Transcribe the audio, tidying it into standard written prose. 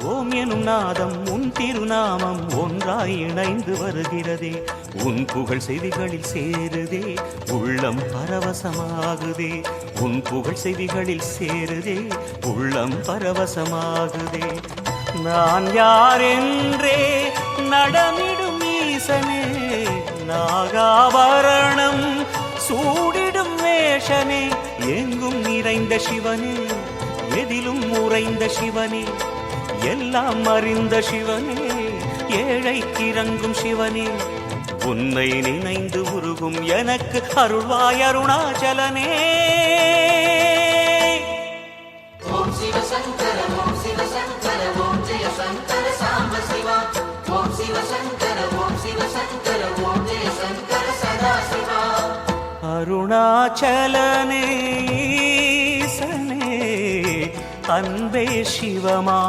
ஓம் எனும் நாதம் உன் திருநாமம் ஒன்றாய் இணைந்து வருகிறதே. உன் புகழ் செவிகளில் சேருதே, உள்ளம் பரவசமாகுதே. உன் புகழ் செவிகளில் சேருதே, உள்ளம் பரவசமாகுதே. நான் யாரென்றே நடமிடும் ஈசனே, நாகாபரணம் சூடிடும் வேஷனே. எங்கும் நிறைந்த சிவனே, எதிலும் உறைந்த சிவனே, எல்லாம் அறிந்த சிவனே, ஏழைக்கு இறங்கும் சிவனே. உன்னை நினைந்து உருகும் எனக்கு அருள்வாய் அருணாச்சலனே. ஓம் சிவசங்கர ஓம் சிவசங்கர ஓம் ஜெய சங்கர சாம்ப சிவா. ஓம் சிவசங்கர ஓம் சிவசங்கர ஓம் ஜெய சங்கர சதா சிவா. அருணாச்சலனே ஈசனே, அன்பே சிவமா